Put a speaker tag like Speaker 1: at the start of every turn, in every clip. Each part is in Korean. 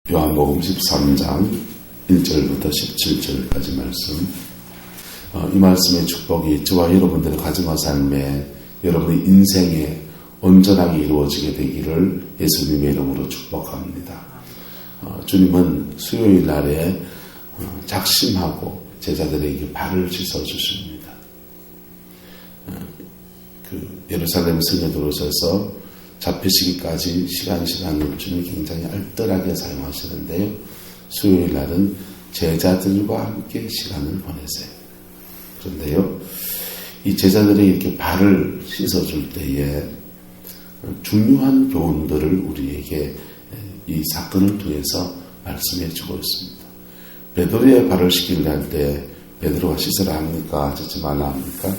Speaker 1: 요한복음 13장 1절부터 17절까지 말씀. 이 말씀의 축복이 저와 여러분들의 가정과 삶에, 여러분의 인생에 온전하게 이루어지게 되기를 예수님의 이름으로 축복합니다. 주님은 수요일 날에 작심하고 제자들에게 발을 씻어주십니다. 예루살렘 성에 들어오셔서 잡히시기까지 시간을 주님이 굉장히 알뜰하게 사용하시는데요. 수요일 날은 제자들과 함께 시간을 보내세요. 그런데요, 이 제자들이 이렇게 발을 씻어줄 때에 중요한 교훈들을 우리에게 이 사건을 통해서 말씀해 주고 있습니다. 베드로의 발을 씻기려 할 때 베드로가 씻으라 합니까? 씻지 말라 합니까?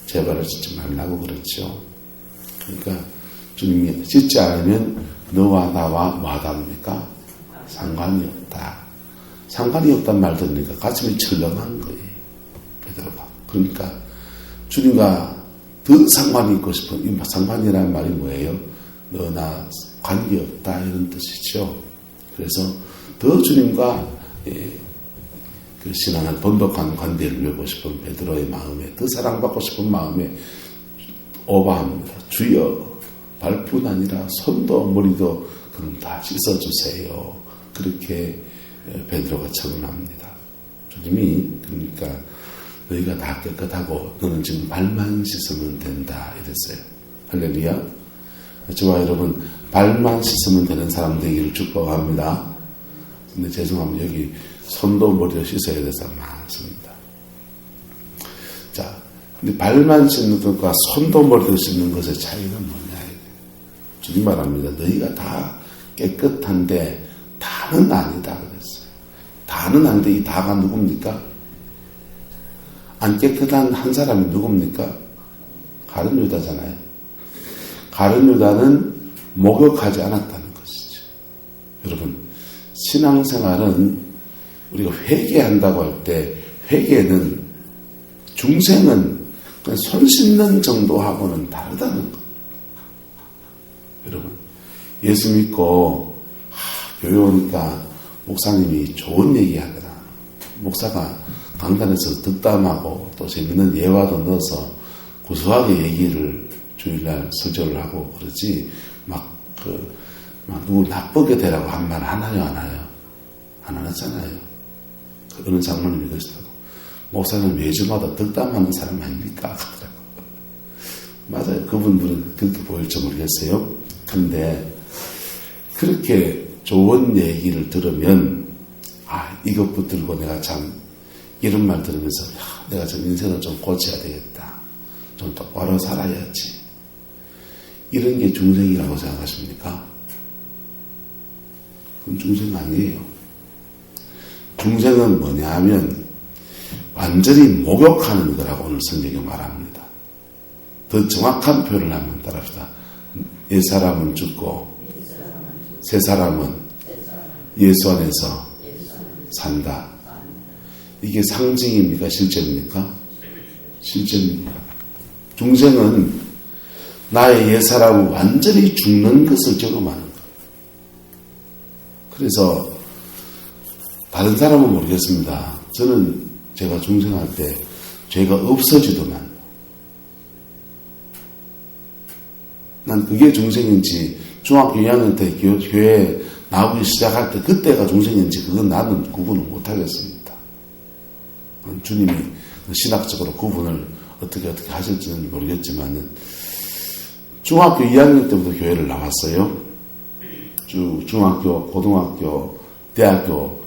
Speaker 1: 제 발을 씻지 말라고 그랬죠. 그러니까 주님이 씻지 않으면 너와 나와 뭐하답니까? 상관이 없다. 상관이 없단 말 들으니까 가슴이 철렁한 거예요, 베드로가. 그러니까 주님과 더 상관이 있고 싶은, 이 상관이라는 말이 뭐예요? 너나 관계없다, 이런 뜻이죠. 그래서 더 주님과 그 신앙을 번복한 관계를 맺고 싶은 베드로의 마음에, 더 사랑받고 싶은 마음에 오바합니다. 주여, 발뿐 아니라 손도 머리도 그럼 다 씻어주세요. 그렇게 베드로가 청원합니다. 주님이 그러니까 너희가 다 깨끗하고 너는 지금 발만 씻으면 된다 이랬어요. 할렐루야. 저와 여러분, 발만 씻으면 되는 사람 되기를 축복합니다. 근데 죄송합니다. 여기 손도 머리도 씻어야 될 사람 많습니다. 자, 근데 발만 씻는 것과 손도 머리도 씻는 것의 차이는 뭐냐? 주님 말합니다. 너희가 다 깨끗한데 다는 아니다 그랬어요. 다는 아닌데 이 다가 누굽니까? 안 깨끗한 한 사람이 누굽니까? 가룟 유다잖아요. 가룟 유다는 목욕하지 않았다는 것이죠. 여러분, 신앙생활은 우리가 회개한다고 할 때 회개는 중생은 그냥 손 씻는 정도하고는 다르다는 것. 여러분, 예수 믿고 교회 오니까 목사님이 좋은 얘기 하더라. 목사가 강단에서 덕담하고 또 재밌는 예화도 넣어서 구수하게 얘기를 주일날 설교를 하고 그러지 막 누구 나쁘게 되라고 한 말 하나요, 안 하요? 안 하잖아요. 그런 장모님이 그러시다고. 목사는 매주마다 덕담하는 사람 아닙니까? 맞아요. 그분들은 그렇게 보일지 모르겠어요. 근데 그렇게 좋은 얘기를 들으면 이것 붙들고 내가 참 이런 말 들으면서 내가 좀 인생을 좀 고쳐야 되겠다. 좀 똑바로 살아야지. 이런 게 중생이라고 생각하십니까? 그건 중생 아니에요. 중생은 뭐냐 하면 완전히 목욕하는 거라고 오늘 성경이 말합니다. 더 정확한 표현을 하면 따라합시다. 옛 사람은 죽고 새 사람은 예수 안에서 산다. 이게 상징입니까? 실제입니까? 실제입니다. 중생은 나의 옛 사람은 완전히 죽는 것을 경험하는 거예요. 그래서 다른 사람은 모르겠습니다. 저는 제가 중생할 때 죄가 없어지더만 난 그게 중생인지 중학교 2학년 때 교회에 나오기 시작할 때 그때가 중생인지 그건 나는 구분을 못하겠습니다. 주님이 신학적으로 구분을 어떻게 하실지는 모르겠지만은 중학교 2학년 때부터 교회를 나왔어요. 중학교, 고등학교, 대학교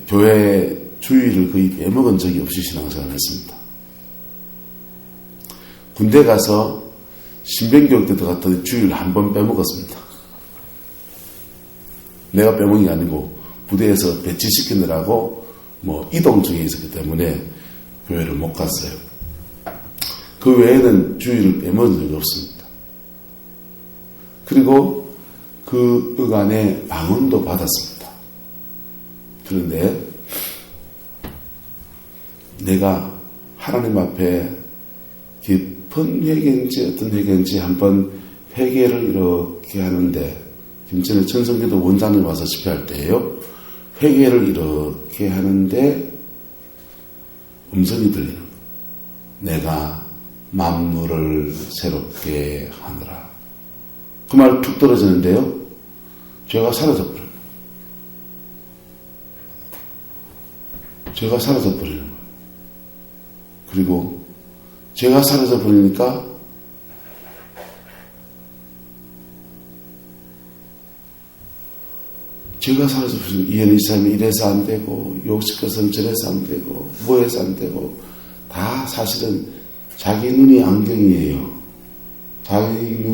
Speaker 1: 교회 주일을 거의 빼먹은 적이 없이 신앙생활을 했습니다. 군대 가서 신병교육 때 들어갔더니 주일 한 번 빼먹었습니다. 내가 빼먹은 게 아니고 부대에서 배치시키느라고 이동 중에 있었기 때문에 교회를 못 갔어요. 그 외에는 주일을 빼먹은 적이 없습니다. 그리고 그 의간에 방언도 받았습니다. 그런데 내가 하나님 앞에 깊은 회개인지 어떤 회개인지 한번 회개를 이렇게 하는데 김천의 천성기도 원장님 와서 집회할 때예요. 회개를 이렇게 하는데 음성이 들리는 거예요. 내가 만물을 새롭게 하느라. 그 말 툭 떨어지는데요. 죄가 사라져버려요. 죄가 사라져버리는 거예요. 그리고 죄가 사라져버리니까 죄가 사라져버리니까 이해는 이 사람이 이래서 안 되고 욕심 것은 저래서 안 되고 뭐해서 안 되고 다 사실은 자기 눈이 안경이에요. 자기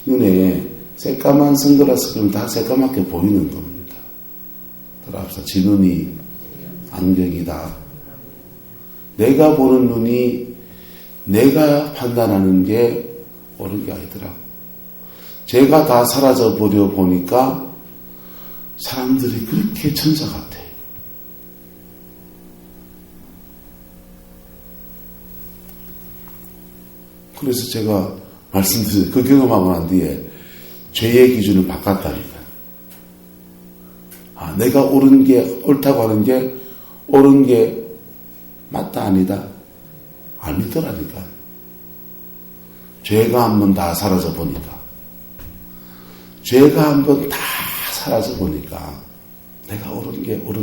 Speaker 1: 눈에 새까만 선글라스 그러면 다 새까맣게 보이는 겁니다. 따라합시다. 지 눈이 안경이다. 내가 보는 눈이 내가 판단하는 게 옳은 게 아니더라고. 죄가 다 사라져 버려 보니까 사람들이 그렇게 천사 같아. 그래서 제가 말씀드린 그 경험하고 난 뒤에 죄의 기준을 바꿨다니까. 아, 내가 옳은 게 옳다고 하는 게 옳은 게 맞다 아니다 아니더라니까. 죄가 한번 다 사라져 보니까, 죄가 한번 다 사라져 보니까 내가 옳은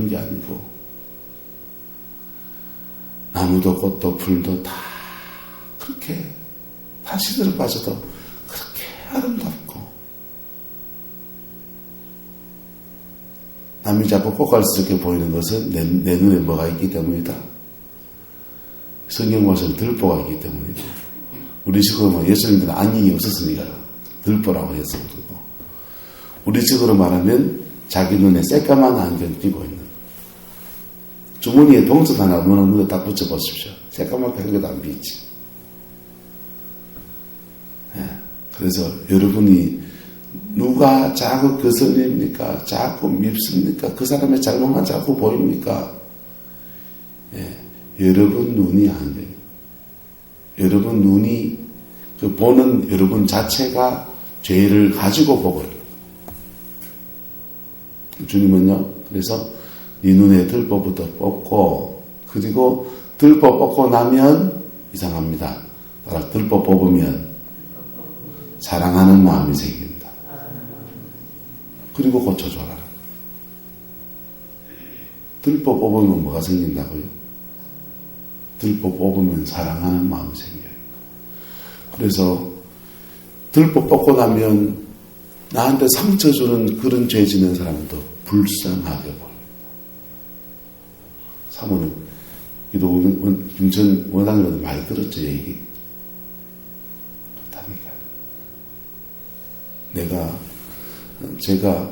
Speaker 1: 게 아니고 나무도 꽃도 풀도 다 그렇게 다 시들어 빠져도 그렇게 아름답고 남이 자꾸 꽃갈스럽게 보이는 것은 내 눈에 뭐가 있기 때문이다. 성경 말씀 들보가 있기 때문이다. 우리 식으로 예수님들은 안경이 없었으니까 들보라고 했어. 우리 식으로 말하면 자기 눈에 새까만 안경 끼고 있는 주머니에 동전 하나 눈에 딱 붙여보십시오. 새까맣게 한 개도 안 비치. 그래서 여러분이 누가 자꾸 거슬립니까? 자꾸 밉습니까? 그 사람의 잘못만 자꾸 보입니까? 여러분 눈이 아니에요. 여러분 눈이 그 보는 여러분 자체가 죄를 가지고 보고 있어요. 주님은요. 그래서 네 눈에 들보부터 뽑고 그리고 들보 뽑고 나면 이상합니다. 따라 들보 뽑으면 사랑하는 마음이 생긴다. 그리고 고쳐줘라. 들보 뽑으면 뭐가 생긴다고요? 들보 뽑으면 사랑하는 마음이 생겨요. 그래서 들보 뽑고 나면 나한테 상처 주는 그런 죄 지는 사람도 불쌍하게 보여요. 사모님, 기도 김천 원장님한테 많이 들었죠, 얘기. 제가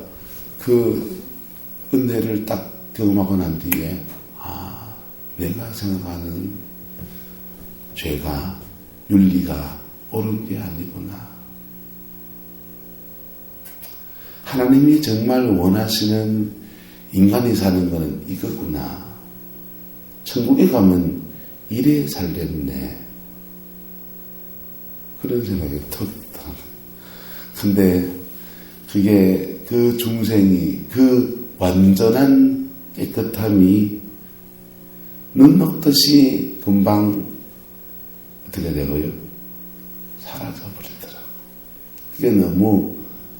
Speaker 1: 그 은혜를 딱 경험하고 난 뒤에, 내가 생각하는 죄가, 윤리가 옳은 게 아니구나. 하나님이 정말 원하시는 인간이 사는 것은 이거구나. 천국에 가면 이래 살겠네. 그런 생각이 턱. 근데 그게 그 중생이 그 완전한 깨끗함이 눈 녹듯이 금방 어떻게 되고요? 사라져 버리더라고요. 그게 너무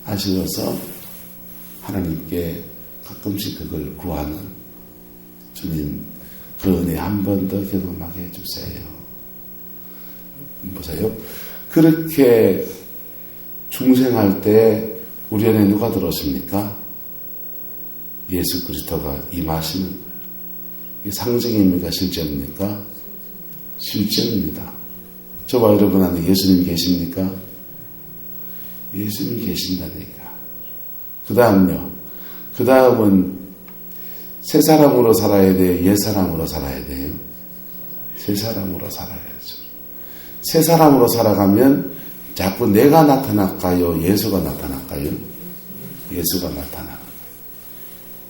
Speaker 1: 아쉬워서 하나님께 가끔씩 그걸 구하는 주님 그 은혜 한 번 더 경험하게 해주세요. 보세요. 그렇게 중생할 때 우리 안에 누가 들어오십니까? 예수 그리스도가 임하시는 거예요. 이게 상징입니까? 실제입니까? 실제입니다. 저와 여러분 안에 예수님 계십니까? 예수님 계신다니까. 그 다음은 새 사람으로 살아야 돼요? 옛 사람으로 살아야 돼요? 새 사람으로 살아야죠. 새 사람으로 살아가면 자꾸 내가 나타날까요? 예수가 나타날까요? 예수가 나타나는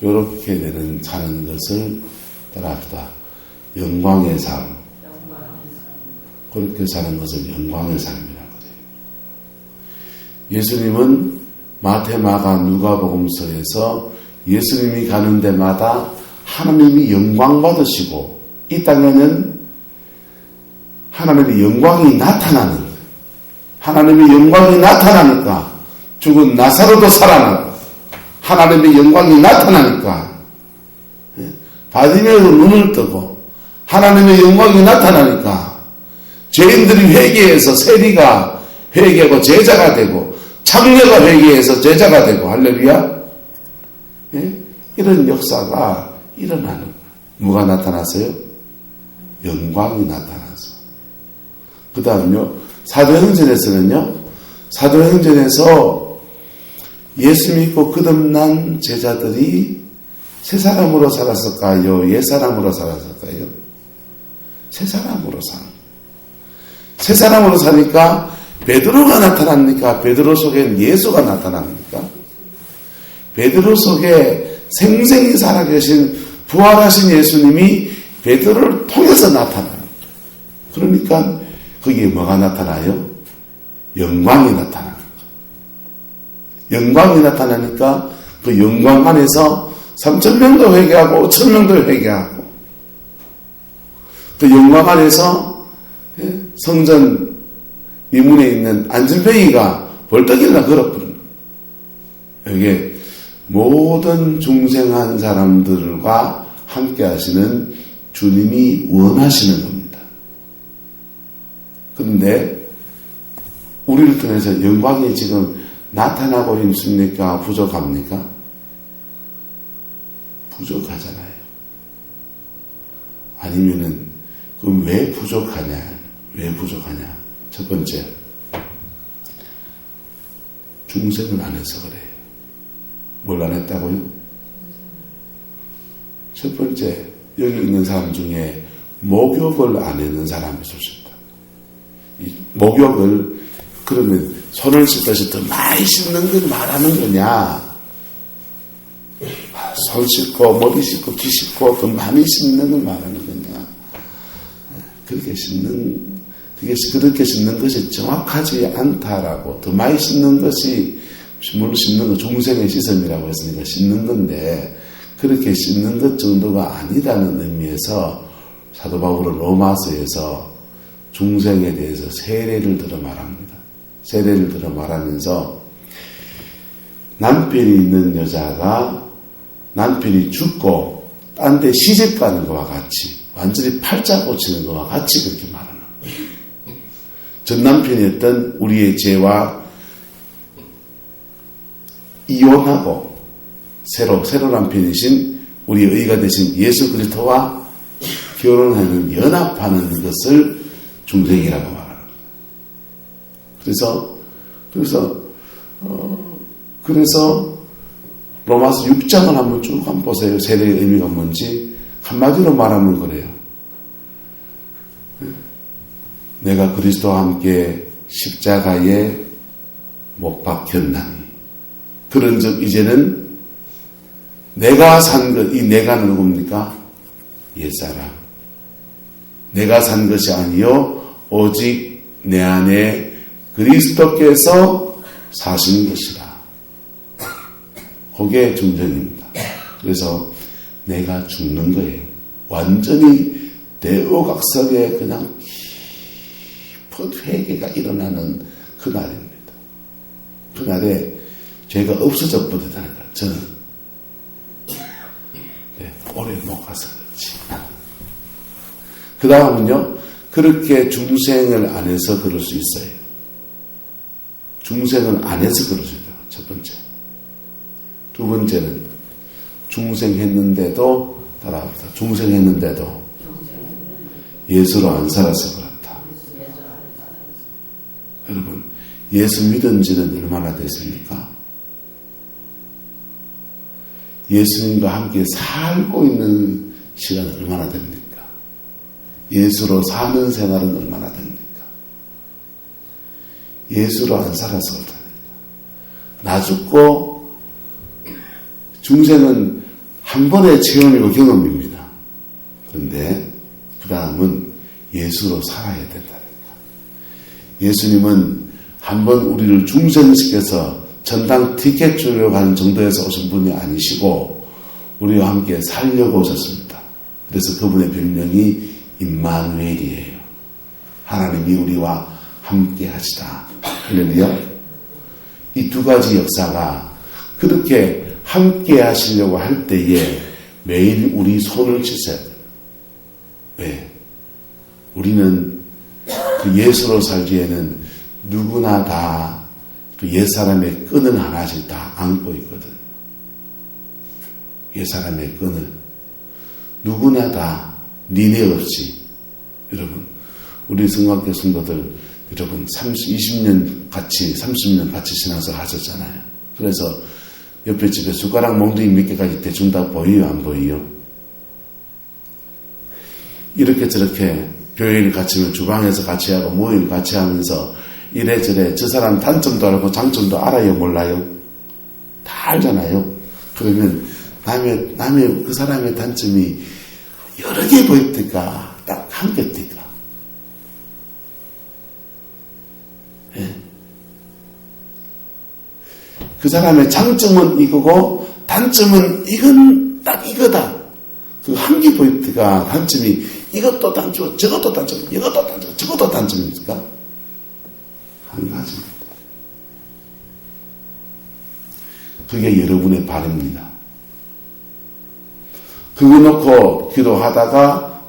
Speaker 1: 거예요. 이렇게 되는 사는 것을 따라합시다. 영광의 삶. 그렇게 사는 것을 영광의 삶이라고 해요. 예수님은 마태, 마가, 누가복음서에서 예수님이 가는 데마다 하나님이 영광 받으시고 이 땅에는 하나님의 영광이 나타나는 거예요. 하나님의 영광이 나타나니까 죽은 나사로도 살아나고 하나님의 영광이 나타나니까 바디메오도 눈을 뜨고 하나님의 영광이 나타나니까 죄인들이 회개해서 세리가 회개하고 제자가 되고 창녀가 회개해서 제자가 되고 할렐루야. 이런 역사가 일어나는 거예요. 뭐가 나타났어요? 영광이 나타나서. 그 다음요, 사도행전에서는요, 사도행전에서 예수 믿고 거듭난 제자들이 새 사람으로 살았을까요? 옛 사람으로 살았을까요? 새 사람으로 사는 거예요. 새 사람으로 사니까 베드로가 나타납니까? 베드로 속엔 예수가 나타납니까? 베드로 속에 생생히 살아계신 부활하신 예수님이 베드로를 통해서 나타납니다. 그러니까 거기에 뭐가 나타나요? 영광이 나타나는 거예요. 영광이 나타나니까 그 영광 안에서 3,000명도 회개하고 5,000명도 회개하고 그 영광 안에서 성전 이문에 있는 안전뱅이가 벌떡 일어나 걸어버립니다. 여기에 모든 중생한 사람들과 함께 하시는 주님이 원하시는 겁니다. 그런데 우리를 통해서 영광이 지금 나타나고 있습니까? 부족합니까? 부족하잖아요. 아니면은 그럼 왜 부족하냐? 왜 부족하냐? 첫 번째, 중생을 안 해서 그래요. 뭘 안 했다고요? 첫 번째, 여기 있는 사람 중에 목욕을 안 했는 사람이 있습니다. 이 목욕을 그러면 손을 씻듯이 더 많이 씻는 걸 말하는 거냐? 손 씻고 머리 씻고 귀 씻고 더 많이 씻는 걸 말하는 거냐? 그렇게 씻는 것이 정확하지 않다라고, 더 많이 씻는 것이, 물론 씻는 거 중생의 씻음이라고 했으니까 씻는 건데, 그렇게 씻는 것 정도가 아니라는 의미에서 사도 바울은 로마서에서 중생에 대해서 세례를 들어 말합니다. 세례를 들어 말하면서 남편이 있는 여자가 남편이 죽고 딴 데 시집 가는 것과 같이, 완전히 팔자 꽂히는 것과 같이 그렇게 말하는 거예요. 전 남편이었던 우리의 죄와 이혼하고 새로 남편이신 우리의 의가 되신 예수 그리스도와 결혼하는, 연합하는 것을 중생이라고 말하는 거예요. 그래서 로마서 6장을 한번 쭉 한번 보세요. 세례의 의미가 뭔지. 한마디로 말하면 그래요. 내가 그리스도와 함께 십자가에 못 박혔나니. 그런즉 이제는 내가 산 것, 이 내가는 누굽니까? 옛사람. 내가 산 것이 아니요 오직 내 안에 그리스도께서 사신 것이라. 그게 중생입니다. 그래서 내가 죽는 거예요. 완전히 대오각석에 그냥 깊은 회개가 일어나는 그날입니다. 그날에 죄가 없어져 버리다는 거예요. 저는 오래 못 가서 그렇지. 그 다음은요, 그렇게 중생을 안 해서 그럴 수 있어요. 중생을 안 해서 그럴 수 있어요. 첫 번째. 두 번째는 중생했는데도 따라합니다. 중생했는데도 예수로 안 살아서 그렇다. 여러분, 예수 믿은 지는 얼마나 됐습니까? 예수님과 함께 살고 있는 시간은 얼마나 됩니까? 예수로 사는 생활은 얼마나 됩니까? 예수로 안 살아서 그렇다니까. 나 죽고 중생은 한 번의 체험이고 경험입니다. 그런데 그 다음은 예수로 살아야 된다니까. 예수님은 한 번 우리를 중생시켜서 전당 티켓 주려고 하는 정도에서 오신 분이 아니시고 우리와 함께 살려고 오셨습니다. 그래서 그분의 별명이 임마누엘이에요. 하나님이 우리와 함께 하시다. 할렐루야. 이 두 가지 역사가 그렇게 함께 하시려고 할 때에 매일 우리 손을 씻어야 돼요. 왜? 우리는 그 예수로 살기에는 누구나 다 그 옛사람의 끈을 하나씩 다 안고 있거든. 옛사람의 끈을. 누구나 다 니네 없이. 여러분, 우리 성곽교 성도들, 여러분, 20년 같이, 30년 같이 신앙생활 하셨잖아요. 그래서 옆에 집에 숟가락 몽둥이 몇 개까지 대충 다 보여요, 안 보여요? 이렇게 저렇게 교회를 같이 하면 주방에서 같이 하고 모임을 같이 하면서 이래저래 저 사람 단점도 알고 장점도 알아요, 몰라요? 다 알잖아요. 그러면 남의 그 사람의 단점이 여러 개 보일 때가 딱 한 개 때가. 예. 그 사람의 장점은 이거고 단점은 이건 딱 이거다. 그 한 개 보일 때가 단점이 이것도 단점, 저것도 단점, 이것도 단점, 저것도 단점입니까? 한 가지입니다. 그게 여러분의 바람입니다. 그거 놓고 기도하다가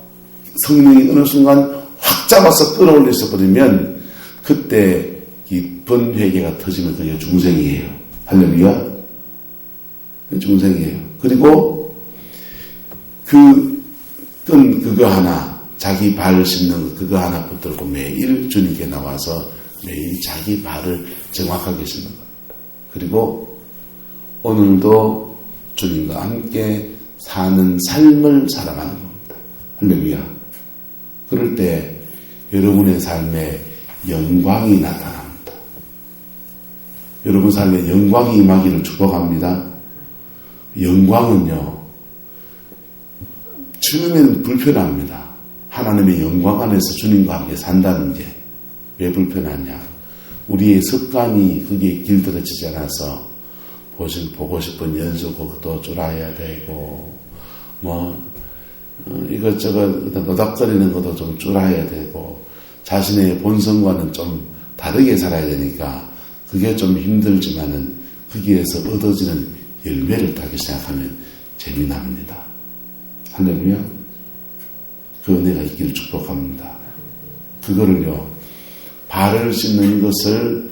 Speaker 1: 성령이 어느 순간 확 잡아서 끌어올려서 버리면 그때 깊은 회개가 터지면 그게 중생이에요. 할렐루야. 중생이에요. 그리고 그거 하나, 자기 발을 씻는 그거 하나 붙들고 매일 주님께 나와서 매일 자기 발을 정확하게 씻는 겁니다. 그리고 오늘도 주님과 함께 사는 삶을 살아가는 겁니다. 할렐루야. 그럴 때 여러분의 삶에 영광이 나타납니다. 여러분 삶에 영광이 임하기를 축복합니다. 영광은요, 처음에는 불편합니다. 하나님의 영광 안에서 주님과 함께 산다는 게 왜 불편하냐? 우리의 습관이 그게 길들여지지 않아서 보고 싶은 연속곡도 쫄아야 되고 이것저것 노닥거리는 것도 좀 쫄아야 되고 자신의 본성과는 좀 다르게 살아야 되니까 그게 좀 힘들지만은 거기에서 얻어지는 열매를 따기 시작하면 재미납니다. 할렐루야. 그 은혜가 있기를 축복합니다. 그거를요, 발을 씻는 것을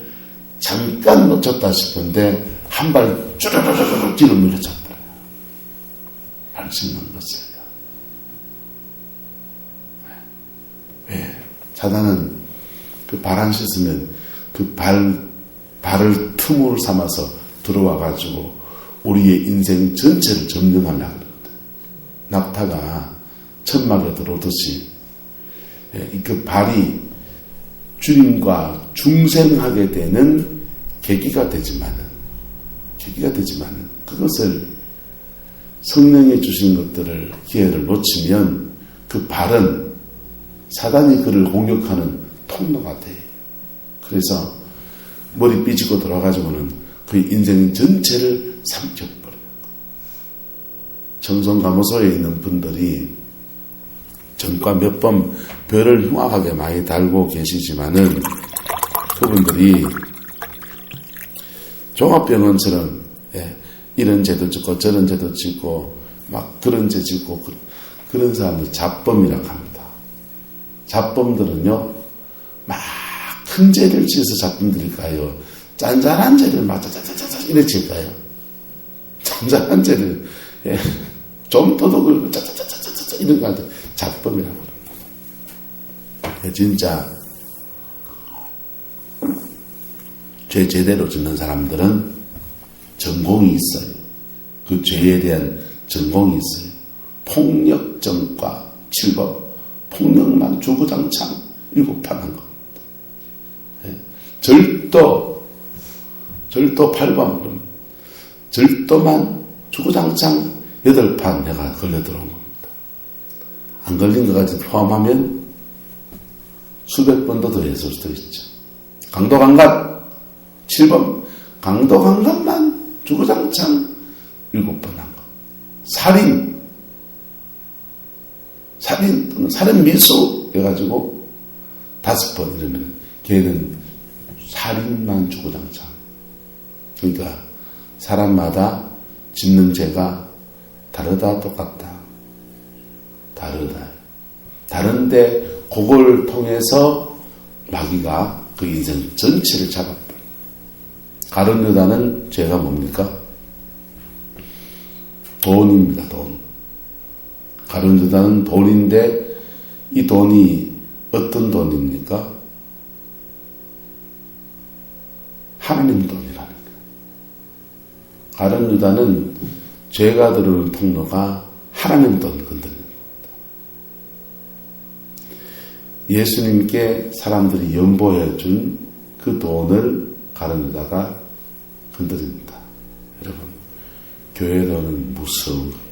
Speaker 1: 잠깐 놓쳤다 싶은데 한 발 쭈르르르 뒤로 밀어쳤더라고요. 발 씻는 것을요. 왜? 사단은 그 발 안 씻으면 그 발을 틈으로 삼아서 들어와가지고 우리의 인생 전체를 점령하려고 합니다. 낙타가 천막에 들어오듯이 그 발이 주님과 중생하게 되는 계기가 되지만은 그것을 성령이 주신 것들을 기회를 놓치면 그 발은 사단이 그를 공격하는 통로가 돼요. 그래서 머리 삐지고 돌아가지고는 그 인생 전체를 삼켜버려요. 청송감호소에 있는 분들이 전과 몇 번 별을 흉악하게 많이 달고 계시지만은 그분들이 종합병원처럼 이런 죄도 짓고 저런 죄도 짓고 막 그런 죄 짓고 그런 사람들 잡범이라고 합니다. 잡범들은요 막 큰 죄를 지어서 잡범들일까요? 짠짠한 죄를 막 짜짜짜짜 이래 질까요? 짠짠한 죄를 좀 도둑을 짜짜짜짜짜 이런 거 하여튼 잡범이라고 합니다. 진짜 죄 제대로 짓는 사람들은 전공이 있어요. 그 죄에 대한 전공이 있어요. 폭력정과 7법, 폭력만 주구장창 7판 한 겁니다. 절도 8번, 절도만 주구장창 8판 내가 걸려 들어온 겁니다. 안 걸린 것까지 포함하면 수백 번도 더 했을 수도 있죠. 강도강간 7번, 강독한 것만 주구장창 7번 한 거. 살인 또는 살인 미수 해가지고 5번 이러면 걔는 살인만 주구장창. 그러니까 사람마다 짓는 죄가 다르다 똑같다. 다르다. 다른데 그걸 통해서 마귀가 그 인생 전체를 잡아버려. 가룟 유다는 죄가 뭡니까? 돈입니다. 돈. 가룟 유다는 돈인데 이 돈이 어떤 돈입니까? 하나님 돈이라는 거예요. 가룟 유다는 죄가 들어오는 통로가 하나님 돈 건드리는 겁니다. 예수님께 사람들이 연보해 준 그 돈을 가룟 유다가 건드립니다. 여러분, 교회 돈은 무서운 거예요.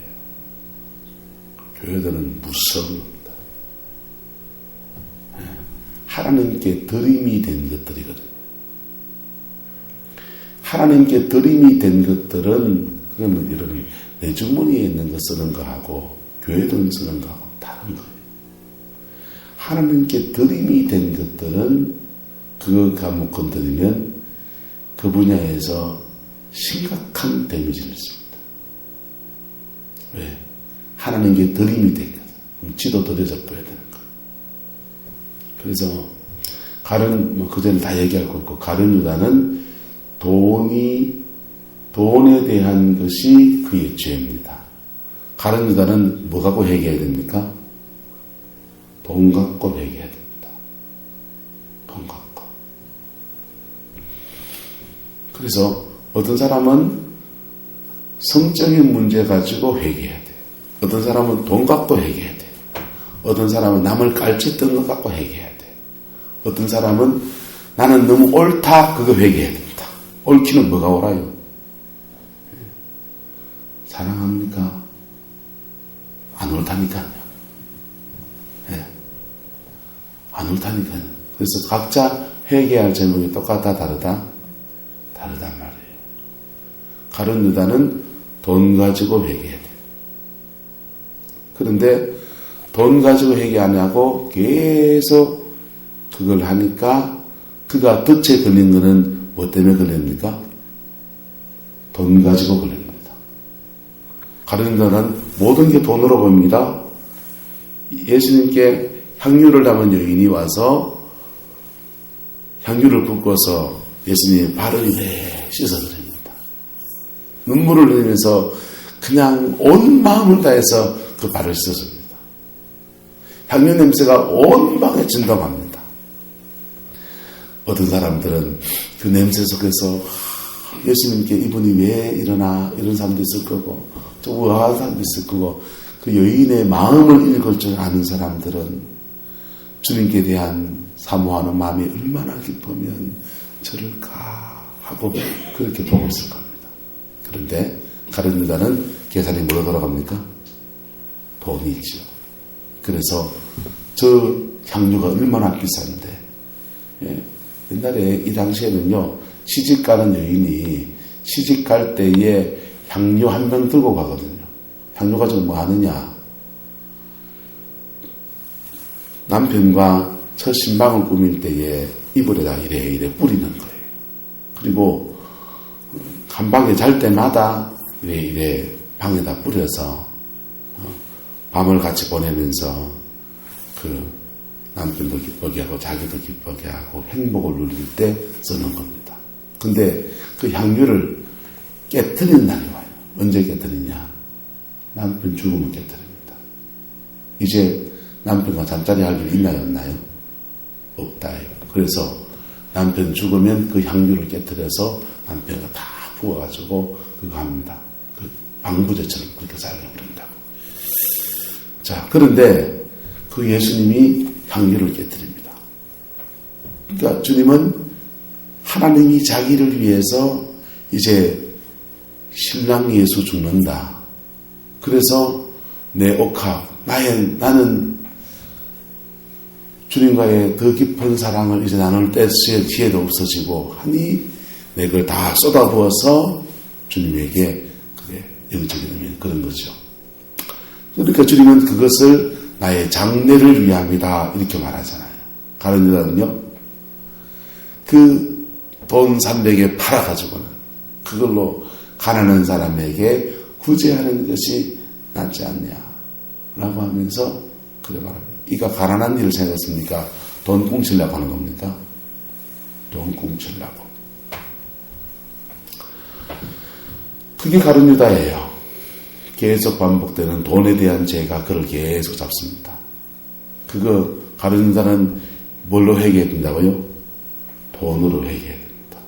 Speaker 1: 교회 돈은 무서운 겁니다. 하나님께 드림이 된 것들이거든요. 하나님께 드림이 된 것들은 그러면 여러분 내 주머니에 있는 거 쓰는 거하고 교회 돈 쓰는 거하고 다른 거예요. 하나님께 드림이 된 것들은 그거 한번 건드리면 그 분야에서 심각한 데미지를 씁니다. 왜? 하나님께 드림이 된 거죠. 지도 들여져 보여야 되는 거. 그래서 그전에 다 얘기할 거 없고 가룟 유다는 돈에 대한 것이 그의 죄입니다. 가룟 유다는 뭐 갖고 회개해야 됩니까? 돈 갖고 회개해야 됩니다. 돈 갖고. 그래서 어떤 사람은 성적인 문제 가지고 회개해야 돼요. 어떤 사람은 돈 갖고 회개해야 돼요. 어떤 사람은 남을 깔쳤던 것 갖고 회개해야 돼요. 어떤 사람은 나는 너무 옳다 그거 회개해야 됩니다. 옳기는 뭐가 옳아요? 사랑합니까? 안 옳다니까요. 네. 안 옳다니까요. 그래서 각자 회개할 제목이 똑같다 다르다? 다르단 말이에요. 가룟 유다는 돈 가지고 회개해야 돼요. 그런데 돈 가지고 회개 안 하고 계속 그걸 하니까 그가 덫에 걸린 거는 뭐 때문에 걸립니까? 돈 가지고 걸립니다. 가룟 유다는 모든 게 돈으로 보입니다. 예수님께 향유를 담은 여인이 와서 향유를 붓고서 예수님의 발을 씻어드립니다. 눈물을 흘리면서 그냥 온 마음을 다해서 그 발을 씻어줍니다. 향유 냄새가 온 방에 진동합니다. 어떤 사람들은 그 냄새 속에서 예수님께 이분이 왜 이러나 이런 사람도 있을 거고 좀 우아한 사람도 있을 거고 그 여인의 마음을 읽을 줄 아는 사람들은 주님께 대한 사모하는 마음이 얼마나 깊으면 저럴까 하고 그렇게 보고 있을 겁니다. 그런데 가룟 유다는 계산이 뭐로 돌아갑니까? 돈이 있죠. 그래서 저 향유가 얼마나 비싼데 옛날에 이 당시에는요 시집가는 여인이 시집갈 때에 향유 한 병 들고 가거든요. 향유 가지고 뭐 하느냐? 남편과 첫 신방을 꾸밀 때에 이불에다 이래 뿌리는 거예요. 그리고 한 방에 잘 때마다 이래 방에다 뿌려서 밤을 같이 보내면서 그 남편도 기쁘게 하고 자기도 기쁘게 하고 행복을 누릴 때 쓰는 겁니다. 근데 그 향유를 깨트리는 날이 와요. 언제 깨트리냐? 남편 죽으면 깨트립니다. 이제 남편과 잠자리 할 일 있나요? 없나요? 없다요. 그래서 남편 죽으면 그 향유를 깨트려서 남편과 다 부어가지고 그거 합니다. 그 방부제처럼 그렇게 살려고 그런다고. 자, 그런데 그 예수님이 향유를 깨트립니다. 그러니까 주님은 하나님이 자기를 위해서 이제 신랑 예수 죽는다. 그래서 내 옥합, 나는 주님과의 더 깊은 사랑을 이제 나눌 때 지혜도 없어지고 하니 내 걸 다 쏟아부어서 주님에게 그게 영적인 의미 그런 거죠. 그러니까 주님은 그것을 나의 장래를 위함이다 이렇게 말하잖아요. 가룟 유다는요, 그 돈 300에 팔아가지고는 그걸로 가난한 사람에게 구제하는 것이 낫지 않냐 라고 하면서 그래 말합니다. 이가 가난한 일을 생각했습니까? 돈 꽁치려고 하는 겁니까? 돈 꽁치려고. 그게 가룟 유다예요. 계속 반복되는 돈에 대한 죄가 그를 계속 잡습니다. 그거 가룟 유다는 뭘로 회개해야 된다고요? 돈으로 회개해야 됩니다.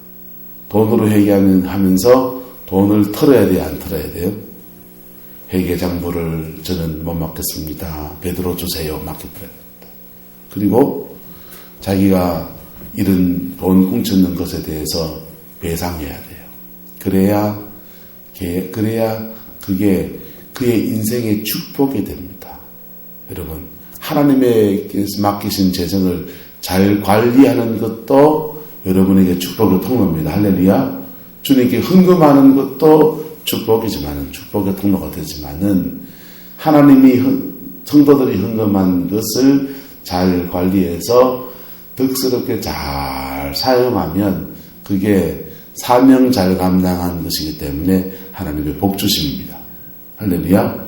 Speaker 1: 돈으로 회개하면서 돈을 털어야 돼요? 안 털어야 돼요? 회계장부를 저는 못 맡겠습니다. 베드로 주세요. 맡겨버려야 됩니다. 그리고 자기가 이런 돈 꽁쳤는 것에 대해서 배상해야 돼요. 그래야 그게 그의 인생의 축복이 됩니다. 여러분, 하나님께서 맡기신 재정을 잘 관리하는 것도 여러분에게 축복의 통로입니다. 할렐루야. 주님께 헌금하는 것도 축복이지만은, 축복의 통로가 되지만은, 하나님이 성도들이 헌금한 것을 잘 관리해서 덕스럽게 잘 사용하면 그게 사명 잘 감당한 것이기 때문에 하나님의 복주심입니다. 할렐루야.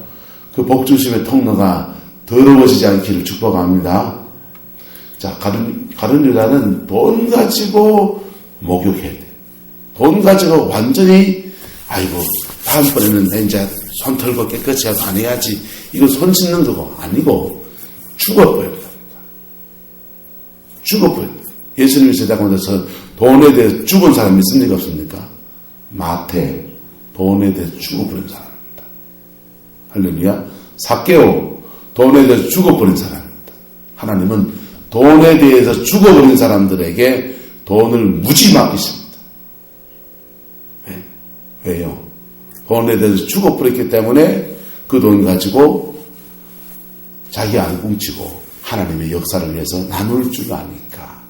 Speaker 1: 그 복주심의 통로가 더러워지지 않기를 축복합니다. 자, 가룟 유다는 돈 가지고 목욕해야 돼. 돈 가지고 완전히, 아이고, 다음번에는 이제 손 털고 깨끗이 하고 안 해야지. 이거 손 씻는 거고, 아니고, 죽어버려야 됩니다. 죽어버려야 됩니다. 예수님이 세상에서 돈에 대해 죽은 사람이 있습니까? 없습니까? 마태, 돈에 대해 죽어버린 사람입니다. 할렐루야. 삭개오, 돈에 대해서 죽어버린 사람입니다. 하나님은 돈에 대해서 죽어버린 사람들에게 돈을 무지 맡기십니다. 왜요? 돈에 대해서 죽어버렸기 때문에 그 돈 가지고 자기 안 훔치고 하나님의 역사를 위해서 나눌 줄 아니까.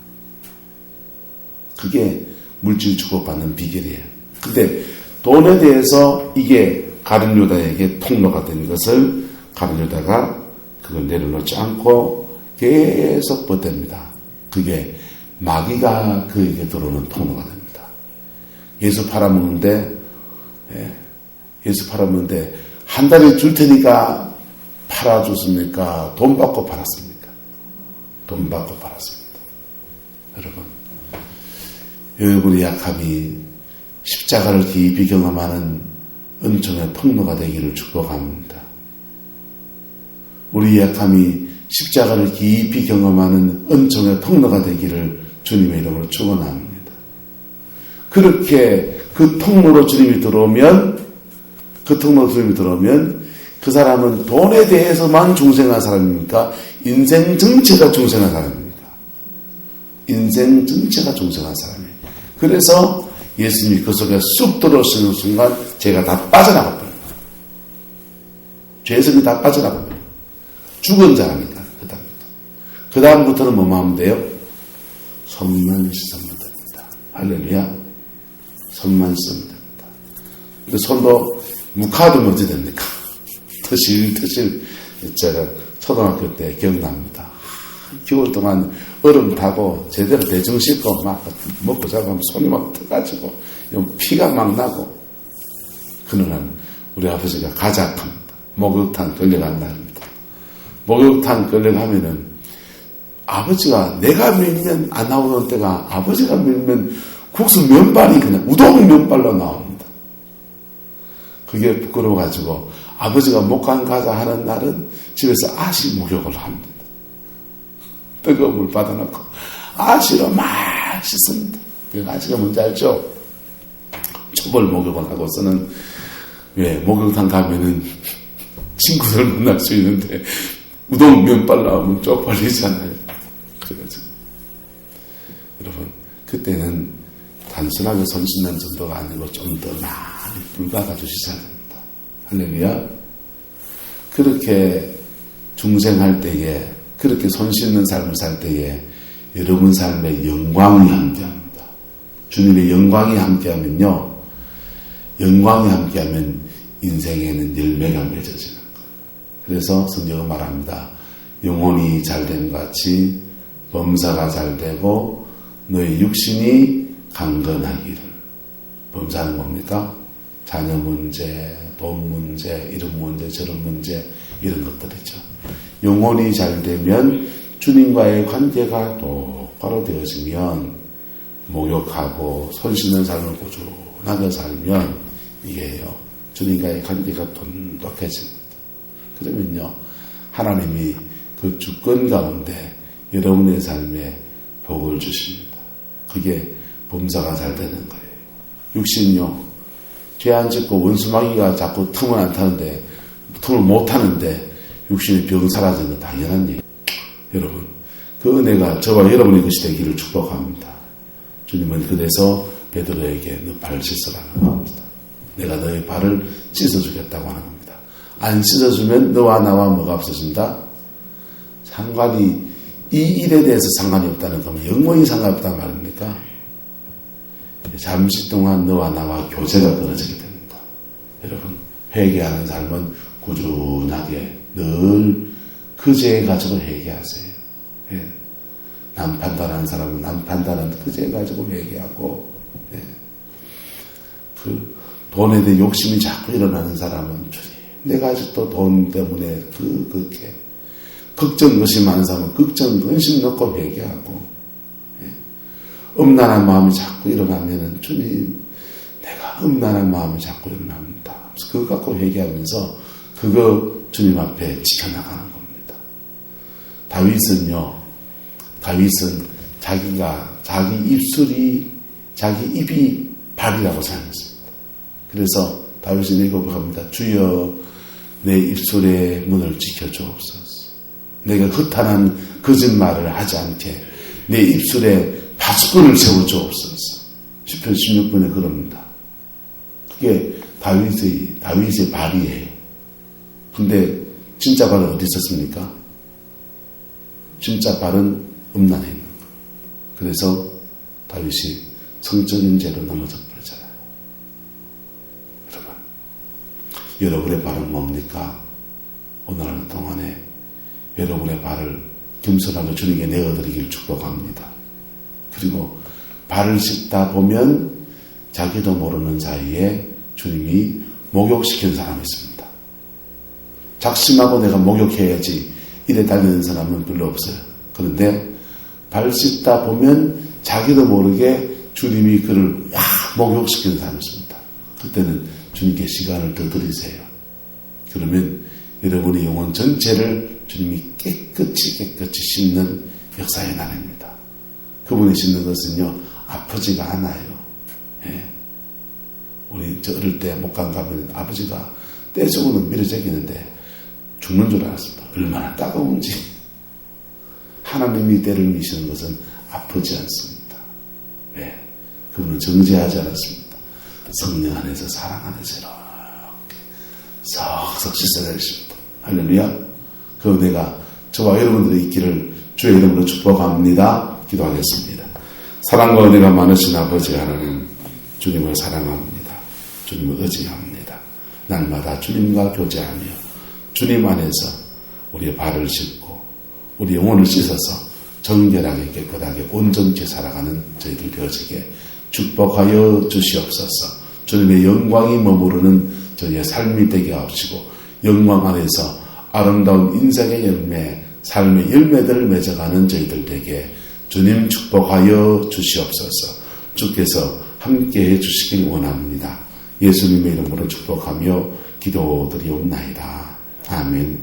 Speaker 1: 그게 물질 주고받는 비결이에요. 근데 돈에 대해서 이게 가룟 유다에게 통로가 된 것을 가룟 유다가 그걸 내려놓지 않고 계속 버팁니다. 그게 마귀가 그에게 들어오는 통로가 됩니다. 예수 팔아먹는데 한 달에 줄 테니까 팔아줬습니까? 돈 받고 팔았습니까? 돈 받고 팔았습니다. 여러분, 여러분의 약함이 십자가를 깊이 경험하는 은총의 통로가 되기를 축복합니다. 우리 약함이 십자가를 깊이 경험하는 은총의 통로가 되기를 주님의 이름으로 축원합니다. 그렇게 그 통로로 주님이 들어오면 그 사람은 돈에 대해서만 중생한 사람입니까? 인생 전체가 중생한 사람입니다. 인생 전체가 중생한 사람이에요. 그래서 예수님이 그 속에 쑥 들어오시는 순간 죄가 다 빠져나가 버려요. 죄성이 다 빠져나가 버려요. 죽은 자라니까. 그 다음부터는 뭐만 하면 돼요? 손만 씻으면 됩니다. 할렐루야. 손만 씻으면 됩니다. 근데 손도 묵화두면 어찌 됩니까? 터실터실. 제가 초등학교 때 기억납니다. 겨울 동안 얼음 타고 제대로 대충 씻고 막 먹고 자고 하면 손이 막 터가지고 피가 막 나고. 그는 우리 아버지가 가작합니다. 목욕탕 끌려간 날입니다. 목욕탕 끌려가면은 아버지가 내가 밀면 안 나오던 때가 아버지가 밀면 국수 면발이 그냥 우동 면발로 나옵니다. 그게 부끄러워가지고 아버지가 목간 가자 하는 날은 집에서 아시 목욕을 합니다. 뜨거운 물 받아놓고 아시로 막 씻습니다. 아시가 뭔지 알죠? 초벌 목욕을 하고서는 목욕탕 가면은 친구들 만날 수 있는데 우동 면발 나오면 쪽팔리잖아요. 그래가지고 여러분, 그때는 단순하게 손 씻는 정도가 아니고 좀 더 많이 불가가지고 씻어야 됩니다. 할렐루야. 그렇게 중생할 때에, 그렇게 손 씻는 삶을 살 때에 여러분 삶에 영광이 함께합니다. 주님의 영광이 함께하면요. 영광이 함께하면 인생에는 열매가 맺어지는 거예요. 그래서 성경은 말합니다. 영혼이 잘됨 같이 범사가 잘되고 너의 육신이 강건하기를. 범사는 뭡니까? 자녀 문제, 돈 문제, 이런 문제, 저런 문제, 이런 것들이죠. 영혼이 잘되면 주님과의 관계가 똑바로 되어지면 목욕하고 손 씻는 삶을 꾸준하게 살면 이게요. 주님과의 관계가 돈독해집니다. 그러면요. 하나님이 그 주권 가운데 여러분의 삶에 복을 주십니다. 그게 범사가 잘 되는 거예요. 육신요. 죄 안 짓고 원수마귀가 자꾸 틈을 안 타는데, 틈을 못 타는데 육신의 병 사라지는 건 당연한 얘기예요. 여러분, 그 은혜가 저와 여러분의 것이 되기를 축복합니다. 주님은 그래서 베드로에게 너 발을 씻으라고 합니다. 내가 너의 발을 씻어주겠다고 하는 겁니다. 안 씻어주면 너와 나와 뭐가 없어진다? 상관이, 이 일에 대해서 상관이 없다는 거면 영원히 상관이 없다는 말입니까? 잠시 동안 너와 나와 교제가 끊어지게 됩니다. 여러분, 회개하는 삶은 꾸준하게 늘 그 죄 가지고 회개하세요. 예. 남 판단하는 사람은 남 판단하는 그 죄 가지고 회개하고, 예. 그 돈에 대해 욕심이 자꾸 일어나는 사람은 주님, 내가 아직도 돈 때문에 그렇게 걱정 것이 많은 사람은 걱정 근심 넣고 회개하고, 예. 음란한 마음이 자꾸 일어나면은 주님, 내가 음란한 마음이 자꾸 일어납니다. 그래서 그거 갖고 회개하면서 그거 주님 앞에 지켜나가는 겁니다. 다윗은 자기 입이 발이라고 생각했습니다. 그래서 다윗은 이렇게 고백합니다. 주여, 내 입술의 문을 지켜주옵소서. 내가 허탄한 거짓말을 하지 않게 내 입술에 파수꾼을 세워주옵소서. 시편 16편에 그럽니다. 그게 다윗의 발이에요. 근데 진짜 발은 어디 있었습니까? 진짜 발은 음란해 있는 거예요. 그래서 다윗이 성적인 죄로 넘어져 버리잖아요. 여러분의 발은 뭡니까? 오늘 하는 동안에 여러분의 발을 겸손하게 주님께 내어드리기를 축복합니다. 그리고 발을 씻다 보면 자기도 모르는 사이에 주님이 목욕시키는 사람이 있습니다. 작심하고 내가 목욕해야지 이래 달리는 사람은 별로 없어요. 그런데 발 씻다 보면 자기도 모르게 주님이 그를 목욕시키는 사람이 있습니다. 그때는 주님께 시간을 더 드리세요. 그러면 여러분의 영혼 전체를 주님이 깨끗이 씻는 역사의 날입니다. 그분이 씻는 것은요, 아프지가 않아요. 예. 우리 어릴 때 목강 가면 아버지가 떼주고는 밀어제기는데 죽는 줄 알았습니다. 얼마나 따가운지. 하나님이 때를 미시는 것은 아프지 않습니다. 왜? 그분은 정죄하지 않았습니다. 성령 안에서 사랑 안에서 이렇게 석석 씻어내십니다. 할렐루야. 그 은혜가 저와 여러분들의 있기를 주의 이름으로 축복합니다. 기도하겠습니다. 사랑과 은혜가 많으신 아버지 하나님, 주님을 사랑합니다. 주님을 의지합니다. 날마다 주님과 교제하며 주님 안에서 우리의 발을 씻고 우리 영혼을 씻어서 정결하게 깨끗하게 온전케 살아가는 저희들 되어지게 축복하여 주시옵소서. 주님의 영광이 머무르는 저희의 삶이 되게 하시고 영광 안에서 아름다운 인생의 열매, 삶의 열매들을 맺어가는 저희들 되게 주님 축복하여 주시옵소서. 주께서 함께해 주시길 원합니다. 예수님의 이름으로 축복하며 기도드리옵나이다. 아멘.